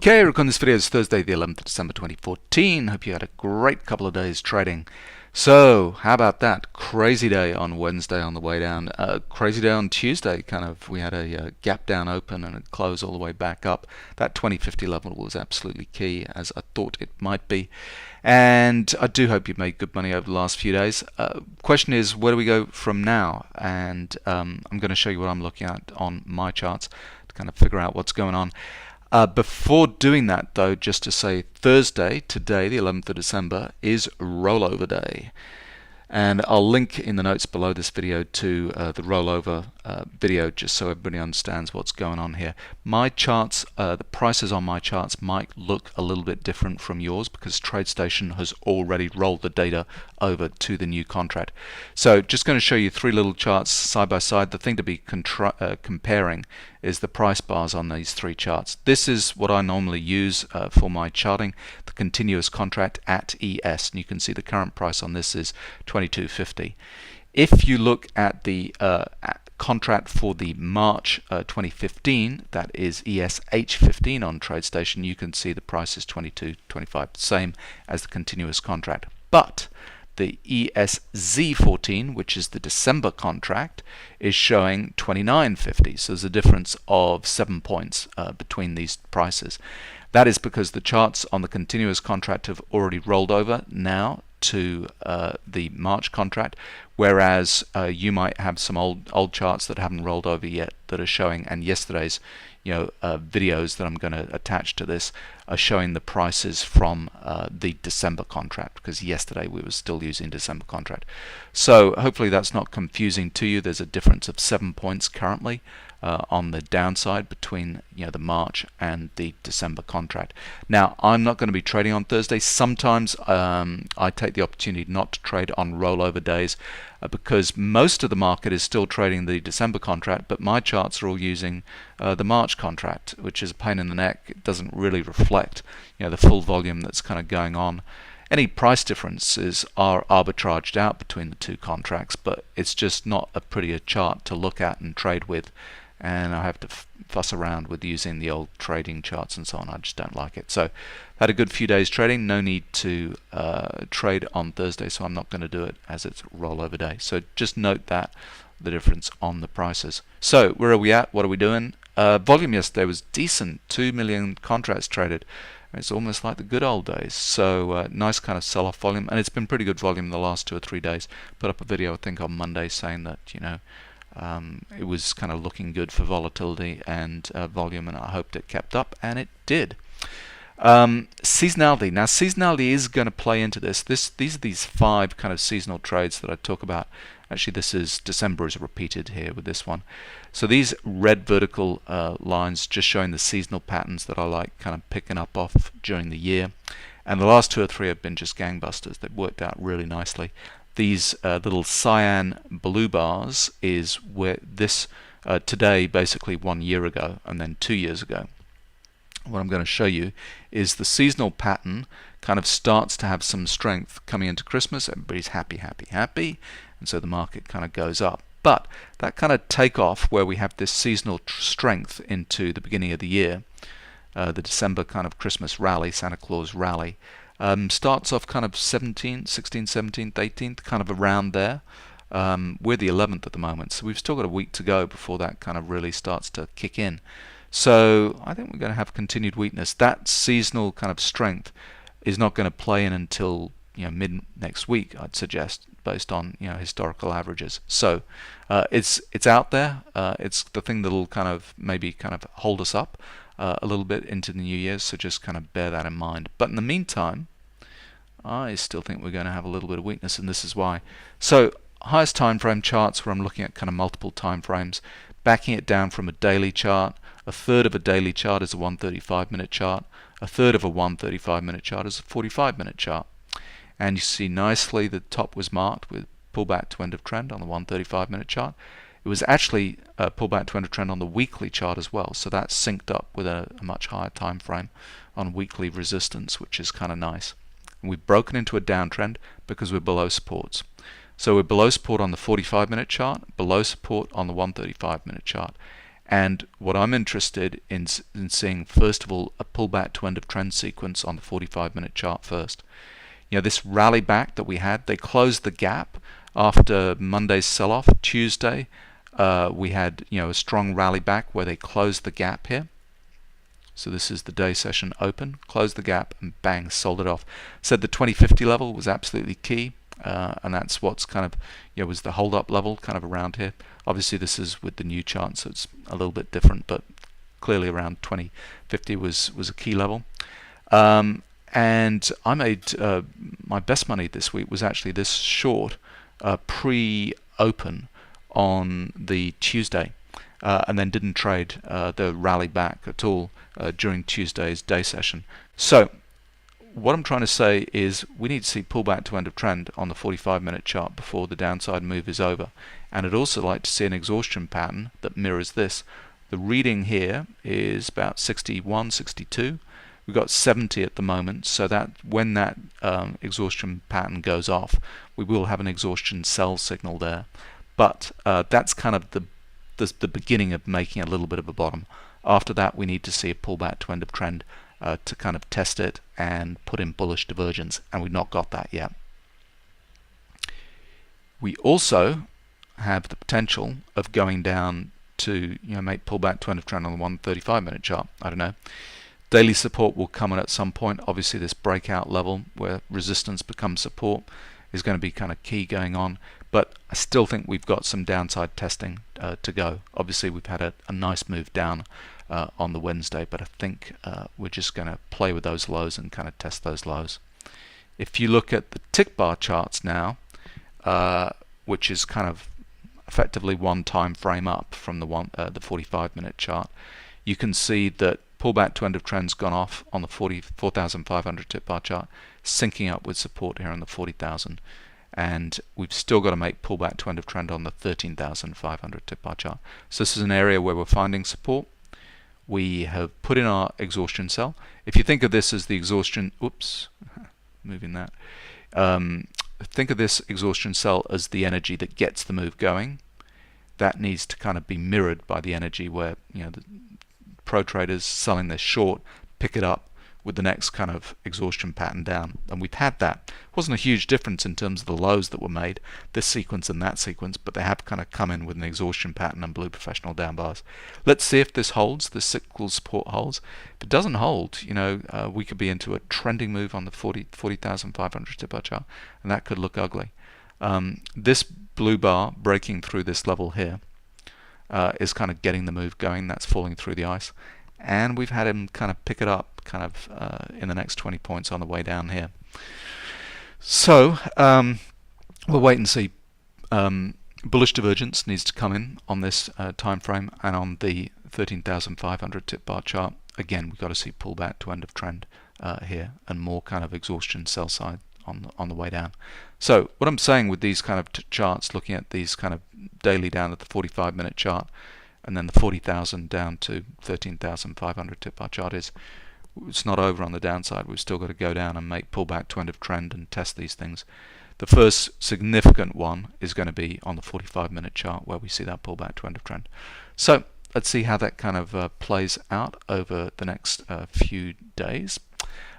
Okay, recording this video is Thursday the 11th of December 2014. Hope you had a great couple of days trading. So, how about that? Crazy day on Wednesday on the way down. Crazy day on Tuesday, we had a gap down open and a close all the way back up. That 2050 level was absolutely key, as I thought it might be. And I do hope you've made good money over the last few days. Question is, where do we go from now? And I'm going to show you what I'm looking at on my charts to kind of figure out what's going on. Before doing that, though, just to say Thursday, today, the 11th of December, is rollover day. And I'll link in the notes below this video to the rollover video, just so everybody understands what's going on here. My charts, the prices on my charts might look a little bit different from yours because TradeStation has already rolled the data over to the new contract. So just going to show you three little charts side by side. The thing to be comparing is the price bars on these three charts. This is what I normally use for my charting, the continuous contract at ES, and you can see the current price on this is 22.50. If you look at the contract for the March 2015, that is ESH15 on TradeStation, you can see the price is 22.25, same as the continuous contract. But the ESZ14, which is the December contract, is showing 29.50. So there's a difference of 7 points between these prices. That is because the charts on the continuous contract have already rolled over now to the March contract, whereas you might have some old charts that haven't rolled over yet that are showing, and yesterday's videos that I'm going to attach to this are showing the prices from the December contract, because yesterday we were still using December contract. So hopefully that's not confusing to you. There's a difference of 7 points currently on the downside between the March and the December contract. Now, I'm not going to be trading on Thursday. Sometimes I take the opportunity not to trade on rollover days because most of the market is still trading the December contract, but my charts are all using the March contract, which is a pain in the neck. It doesn't really reflect the full volume that's kind of going on. Any price differences are arbitraged out between the two contracts, but it's just not a prettier chart to look at and trade with, and I have to fuss around with using the old trading charts and so on. I just don't like it. So had a good few days trading. No need to trade on Thursday, so I'm not going to do it as it's rollover day. So just note that, the difference on the prices. So where are we at? What are we doing? Volume yesterday was decent, 2 million contracts traded. It's almost like the good old days. So nice kind of sell-off volume, and it's been pretty good volume the last 2 or 3 days. Put up a video I think on Monday saying that it was kind of looking good for volatility and volume, and I hoped it kept up, and it did. Seasonality. Now seasonality is going to play into this. These are these 5 kind of seasonal trades that I talk about. Actually, this is December is repeated here with this one. So these red vertical lines just showing the seasonal patterns that I like kind of picking up off during the year. And the last 2 or 3 have been just gangbusters. They've worked out really nicely. These little cyan blue bars is where this today, basically 1 year ago, and then 2 years ago. What I'm going to show you is the seasonal pattern kind of starts to have some strength coming into Christmas. Everybody's happy, happy, happy, and so the market kind of goes up. But that kind of takeoff where we have this seasonal strength into the beginning of the year, the December kind of Christmas rally, Santa Claus rally, starts off kind of 16th, 17th, 18th, kind of around there. We're the 11th at the moment, so we've still got a week to go before that kind of really starts to kick in. So I think we're going to have continued weakness. That seasonal kind of strength is not going to play in until mid next week, I'd suggest, based on historical averages. So it's out there. It's the thing that'll kind of maybe kind of hold us up a little bit into the new year. So just kind of bear that in mind. But in the meantime, I still think we're going to have a little bit of weakness, and this is why. So highest time frame charts, where I'm looking at kind of multiple time frames, backing it down from a daily chart. A third of a daily chart is a 135-minute chart. A third of a 135-minute chart is a 45-minute chart. And you see nicely the top was marked with pullback to end of trend on the 135-minute chart. It was actually a pullback to end of trend on the weekly chart as well. So that's synced up with a much higher time frame on weekly resistance, which is kind of nice. And we've broken into a downtrend because we're below supports. So we're below support on the 45-minute chart, below support on the 135-minute chart. And what I'm interested in seeing, first of all, a pullback to end of trend sequence on the 45-minute chart first. This rally back that we had, they closed the gap after Monday's sell-off. Tuesday, we had a strong rally back where they closed the gap here. So this is the day session open, closed the gap, and bang, sold it off. Said the 2050 level was absolutely key, and that's what's kind of was the hold-up level kind of around here. Obviously, this is with the new chart, so it's a little bit different, but clearly around 2050 was a key level. And I made my best money this week was actually this short pre-open on the Tuesday, and then didn't trade the rally back at all during Tuesday's day session. So what I'm trying to say is we need to see pullback to end of trend on the 45-minute chart before the downside move is over. And I'd also like to see an exhaustion pattern that mirrors this. The reading here is about 61, 62. We've got 70 at the moment, so that when that exhaustion pattern goes off, we will have an exhaustion sell signal there. But that's kind of the beginning of making a little bit of a bottom. After that, we need to see a pullback to end of trend to kind of test it and put in bullish divergence, and we've not got that yet. We also have the potential of going down to make pullback to end of trend on the 135-minute chart. I don't know. Daily support will come in at some point. Obviously, this breakout level where resistance becomes support is going to be kind of key going on, but I still think we've got some downside testing to go. Obviously, we've had a nice move down on the Wednesday, but I think we're just going to play with those lows and kind of test those lows. If you look at the tick bar charts now, which is kind of effectively one time frame up from the 45-minute chart, you can see that pullback to end of trend's gone off on the 4,500 tick bar chart, syncing up with support here on the 40,000, and we've still got to make pullback to end of trend on the 13,500 tick bar chart. So this is an area where we're finding support. We have put in our exhaustion sell. If you think of this as the exhaustion, moving that. Think of this exhaustion sell as the energy that gets the move going. That needs to kind of be mirrored by the energy where the pro traders selling their short pick it up with the next kind of exhaustion pattern down, and we've had that. It wasn't a huge difference in terms of the lows that were made, this sequence and that sequence, but they have kind of come in with an exhaustion pattern and blue professional down bars. Let's see if this holds, the cyclical support holds. If it doesn't hold, we could be into a trending move on the 40,500 tick bar chart, and that could look ugly. This blue bar breaking through this level here is kind of getting the move going. That's falling through the ice, and we've had him kind of pick it up kind of in the next 20 points on the way down here. So we'll wait and see. Bullish divergence needs to come in on this time frame, and on the 13,500 tick bar chart, again we've got to see pullback to end of trend here, and more kind of exhaustion sell side on the way down. So what I'm saying with these kind of charts, looking at these kind of daily down at the 45-minute chart, and then the 40,000 down to 13,500 tick bar chart, is it's not over on the downside. We've still got to go down and make pullback to end of trend and test these things. The first significant one is going to be on the 45-minute chart, where we see that pullback to end of trend. So let's see how that kind of plays out over the next few days.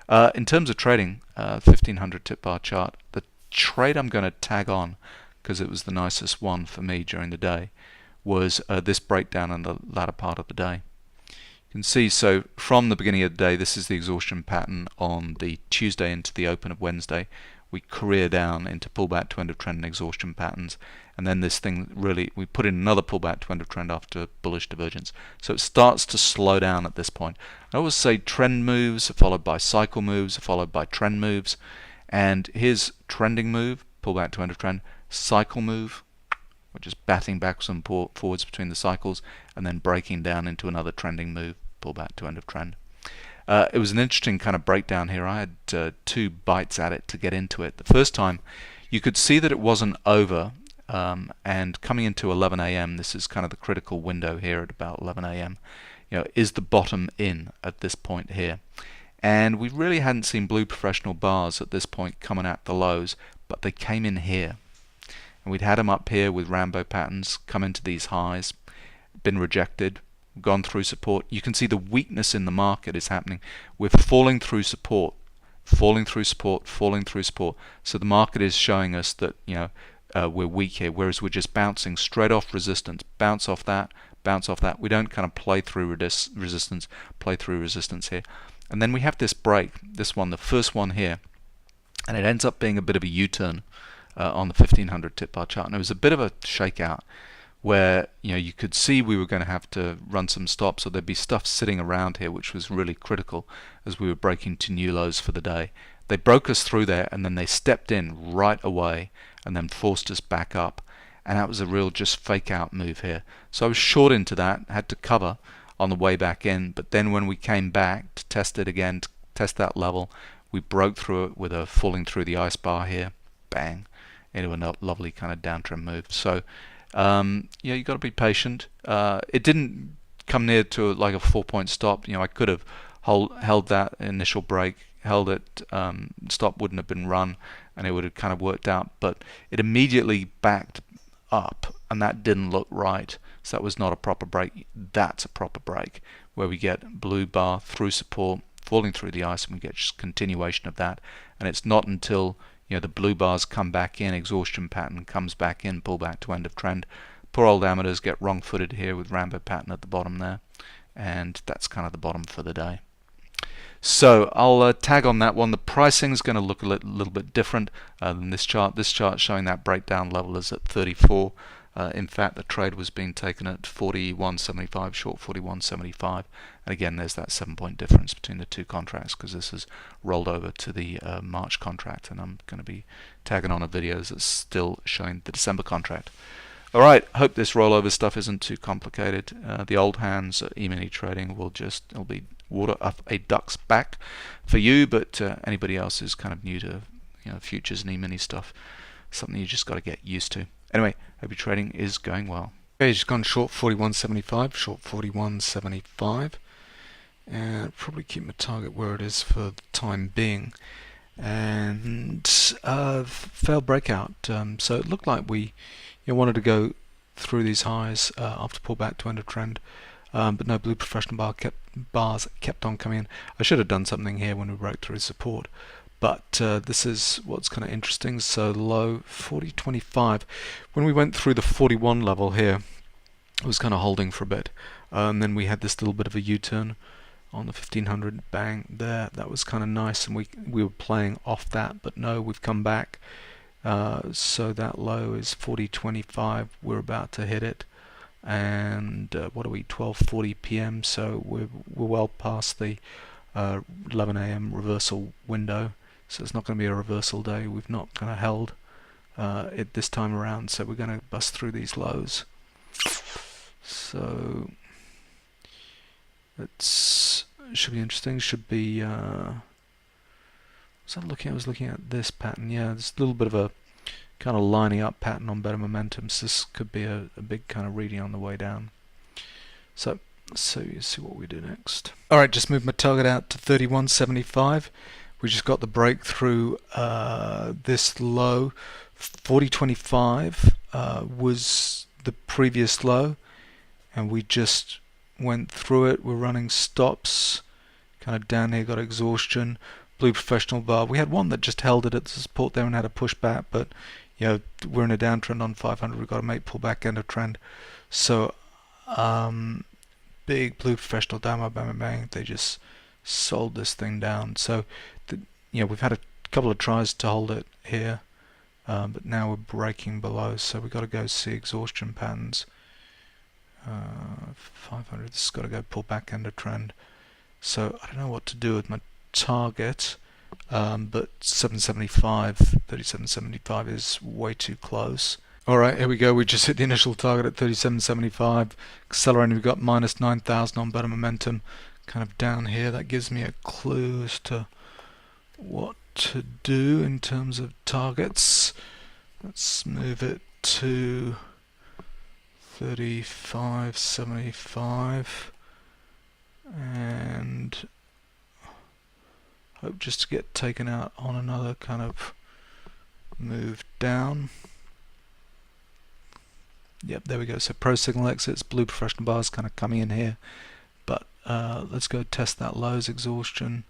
In terms of trading, 1500 tick bar chart, the trade I'm going to tag on, because it was the nicest one for me during the day, was this breakdown in the latter part of the day. You can see, so from the beginning of the day, this is the exhaustion pattern on the Tuesday into the open of Wednesday. We career down into pullback to end of trend and exhaustion patterns, and then this thing really, we put in another pullback to end of trend after bullish divergence. So it starts to slow down at this point. I always say trend moves are followed by cycle moves, are followed by trend moves, and here's trending move, pullback to end of trend, cycle move, we're just batting backwards and forwards between the cycles, and then breaking down into another trending move, pullback to end of trend. It was an interesting kind of breakdown here. I had 2 bites at it to get into it. The first time you could see that it wasn't over, and coming into 11 a.m., this is kind of the critical window here at about 11 a.m., is the bottom in at this point here. And we really hadn't seen blue professional bars at this point coming at the lows, but they came in here. And we'd had them up here with Rambo patterns, come into these highs, been rejected, we've gone through support. You can see the weakness in the market is happening. We're falling through support, falling through support, falling through support. So the market is showing us that, we're weak here, whereas we're just bouncing straight off resistance, bounce off that, bounce off that. We don't kind of play through resistance, play through resistance here. And then we have this break, this one, the first one here, and it ends up being a bit of a U-turn on the 1500 tip bar chart. And it was a bit of a shakeout where you could see we were going to have to run some stops, or there'd be stuff sitting around here which was really critical as we were breaking to new lows for the day. They broke us through there, and then they stepped in right away and then forced us back up, and that was a real just fake out move here. So I was short into that, had to cover on the way back in, but then when we came back to test it again, to test that level, we broke through it with a falling through the ice bar here, bang, into a lovely kind of downtrend move. So you got to be patient. It didn't come near to like a 4-point stop. I could have held that initial break, held it, stop wouldn't have been run, and it would have kind of worked out, but it immediately backed up, and that didn't look right. So that was not a proper break. That's a proper break, where we get blue bar through support, falling through the ice, and we get just continuation of that. And it's not until the blue bars come back in, exhaustion pattern comes back in, pull back to end of trend. Poor old amateurs get wrong footed here with Rambo pattern at the bottom there, and that's kind of the bottom for the day. So I'll tag on that one. The pricing is going to look a little bit different than this chart. This chart showing that breakdown level is at 34. In fact, the trade was being taken at 41.75, short 41.75. And again, there's that 7-point difference between the two contracts, because this is rolled over to the March contract, and I'm going to be tagging on a video that's still showing the December contract. All right, hope this rollover stuff isn't too complicated. The old hands E-mini trading it'll be water up a duck's back for you, but anybody else who's kind of new to futures and E-mini stuff, something you just got to get used to. Anyway, hope your trading is going well. Okay, just gone short 41.75, short 41.75, and probably keep my target where it is for the time being. And failed breakout. So it looked like we wanted to go through these highs after pullback to end of trend, but no, blue professional bars kept on coming in. I should have done something here when we broke through support, but this is what's kind of interesting. So low 40.25. When we went through the 41 level here, it was kind of holding for a bit, and then we had this little bit of a U-turn on the 1500, bang there. That was kind of nice, and we were playing off that, but no, we've come back. So that low is 40.25. We're about to hit it, and what are we, 12:40 p.m. So we're well past the 11 a.m. reversal window. So it's not going to be a reversal day. We've not kind of held it this time around, so we're going to bust through these lows. So should be interesting. Should be I was looking at this pattern. Yeah, there's a little bit of a kind of lining up pattern on better momentum. So this could be a big kind of reading on the way down. So you see what we do next. All right, just moved my target out to 31.75. We just got the breakthrough. This low 40.25 was the previous low, and we just went through it. We're running stops kind of down here, got exhaustion, blue professional bar. We had one that just held it at the support there and had a pushback, but we're in a downtrend on 500. We've got to make pullback end of trend. So big blue professional down, bang bang bang. They just sold this thing down. So we've had a couple of tries to hold it here, but now we're breaking below. So we've got to go see exhaustion patterns. 500. This has got to go pull back end of trend. So I don't know what to do with my target, but 37.75 is way too close. Alright, here we go. We just hit the initial target at 37.75. Accelerating, we've got minus 9,000 on better momentum. Kind of down here. That gives me a clue as to what to do in terms of targets. Let's move it to 35.75 and hope just to get taken out on another kind of move down. Yep, there we go. So pro signal exits, blue professional bars kind of coming in here. But let's go test that lows exhaustion.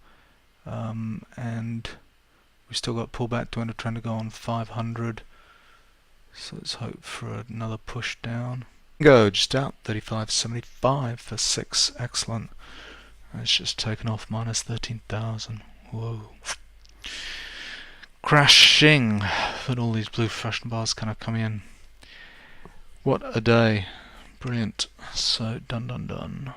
And we've still got pullback to end of trend to go on 500. So let's hope for another push down. Go just out 35.75 for 6. Excellent. And it's just taken off minus 13,000. Whoa. Crashing. But all these blue professional bars kind of coming in. What a day. Brilliant. So done.